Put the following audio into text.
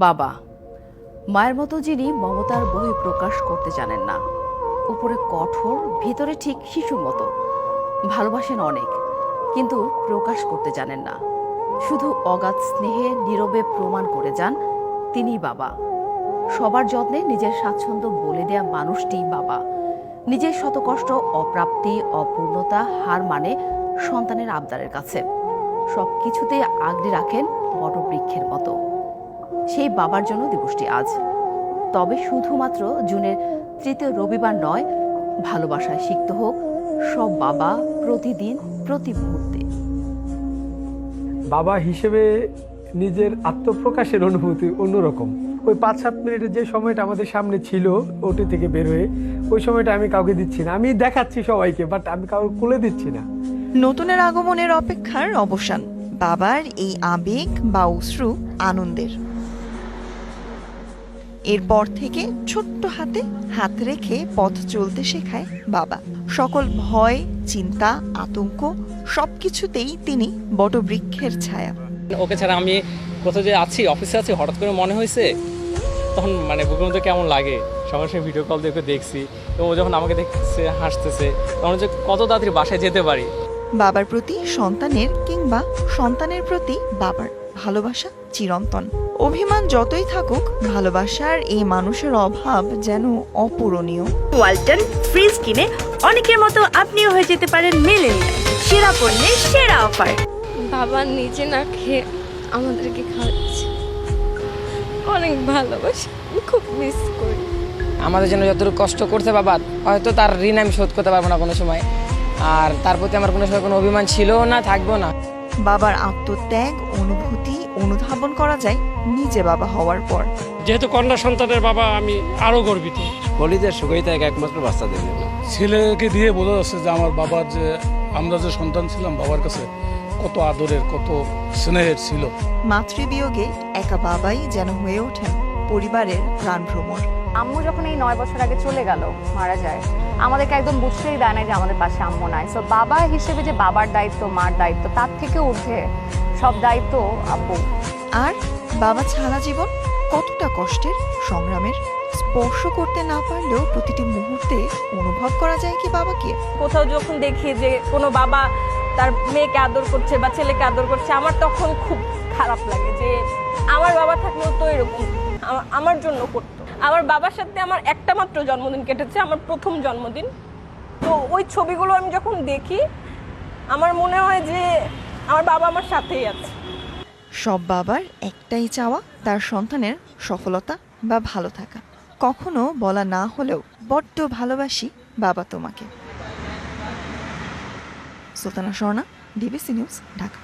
বাবা, মায়ের মতো যিনি মমতার বহিঃপ্রকাশ করতে জানেন না। উপরে কঠোর, ভিতরে ঠিক শিশুর মতো। ভালোবাসেন অনেক, কিন্তু প্রকাশ করতে জানেন না। শুধু অগাধ স্নেহে নীরবে প্রমাণ করে যান তিনিই বাবা। সবার যত্নে নিজের স্বাচ্ছন্দ্য বলে দেয়া মানুষটিই বাবা। নিজের শত কষ্ট, অপ্রাপ্তি, অপূর্ণতা হার মানে সন্তানের আবদারের কাছে। সব কিছুতেই আগলে রাখেন বটবৃক্ষের মতো। সেই বাবার জন্য দিবসটি আজ। তবে শুধুমাত্র জুনের তৃতীয় রবিবার নয়, ভালোবাসায় সিক্ত হোক সব বাবা, প্রতিদিন, প্রতি মুহূর্তে। বাবা হিসেবে নিজের আত্মপ্রকাশের অনুভূতি অন্যরকম। ওই 5-7 মিনিটের যে সময়টা আমাদের সামনে ছিল ওটি থেকে বের হয়ে, ওই সময়টা আমি কাউকে দিচ্ছি না। আমি দেখাচ্ছি সবাইকে, বাট আমি কাউকে খুলে দিচ্ছি না। নতুনের আগমনের অপেক্ষার অবসান, বাবার এই আবেগ বা অশ্রু আনন্দের। এরপর থেকে ছোট্ট হাতে হাত রেখে পথ চলতে শেখায় বাবা। সকল ভয়, চিন্তা, আতঙ্ক সবকিছুতেই তিনি বটবৃক্ষের ছায়া। ওকে ছাড়া আমি কোথাও যে আছি, অফিসে আছি, হঠাৎ করে মনে হয়েছে, তখন বুকের মধ্যে কেমন লাগে। সবার সঙ্গে ভিডিও কল দিয়ে দেখছি এবং ও যখন আমাকে দেখছে, হাসতেছে, তখন যে কত তাড়াতাড়ি বাসায় যেতে পারি। বাবার প্রতি সন্তানের কিংবা সন্তানের প্রতি বাবার ভালোবাসা চিরন্তন। অভিমান যতই থাকুক, ভালোবাসার এই মানুষের অভাব যেন অপূরণীয়। ওয়ালটন ফ্রিজ কিনে অনেকের মতো আপনিও হয়ে যেতে পারেন মিলেনিয়াল। সেরা পণ্যের সেরা অফার। বাবা নিজে না খেয়ে আমাদেরকে খাওয়াচ্ছে, অনেক ভালোবাসি, খুব মিস করি। আমাদের জন্য যতটুকু কষ্ট করতে বাবা, হয়তো তার ঋণ আমি শোধ করতে পারবো না কোনো সময়, আর তার প্রতি আমার কোনো সময় কোনো অভিমান ছিলও না, থাকবো না। বাবার আত্মত্যাগ, অনুভূতি অনুধাবন করা যায় নিজে বাবা হওয়ার পর। যেহেতু কন্যা সন্তানের বাবা, আমি আরো গর্বিত। কলিজার সুখেই থাকে একমাত্র বাচ্চাদের জন্য। ছেলেকে দিয়ে বোঝা যাচ্ছে যে আমার বাবার যে, আমরা যে সন্তান ছিলাম, বাবার কাছে কত আদরের, কত স্নেহের ছিল। মাতৃবিয়োগে একা বাবাই যেন হয়ে ওঠেন পরিবারের প্রাণভ্রমর। আম্মু যখন এই 9 বছর আগে চলে গেল, মারা যায়, আমাদেরকে একদম বুঝতেই দেয় না যে আমাদের পাশে আম্মু নাই। সো বাবা হিসেবে যে বাবার দায়িত্ব, মার দায়িত্ব, তার থেকে ঊর্ধ্বে সব দায়িত্ব আব্বু। আর বাবা ছাড়া জীবন কতটা কষ্টের, সংগ্রামের। স্পর্শ করতে না পারলেও প্রতিটি মুহূর্তে অনুভব করা যায় কি বাবাকে। কোথাও যখন দেখি যে কোনো বাবা তার মেয়েকে আদর করছে বা ছেলেকে আদর করছে, আমার তখন খুব খারাপ লাগে যে আমার বাবা থাকলেও তো এরকম আমার জন্য করতো। আমার বাবার সাথে আমার একটা মাত্র জন্মদিন কেটেছে, আমার প্রথম জন্মদিন। তো ওই ছবিগুলো আমি যখন দেখি, আমার মনে হয় যে আমার বাবা আমার সাথেই আছে। সব বাবার একটাই চাওয়া, তার সন্তানের সফলতা বা ভালো থাকা। কখনো বলা না হলেও বড্ড ভালোবাসি বাবা তোমাকে। Sultana Swarna, DBC news, Dhaka.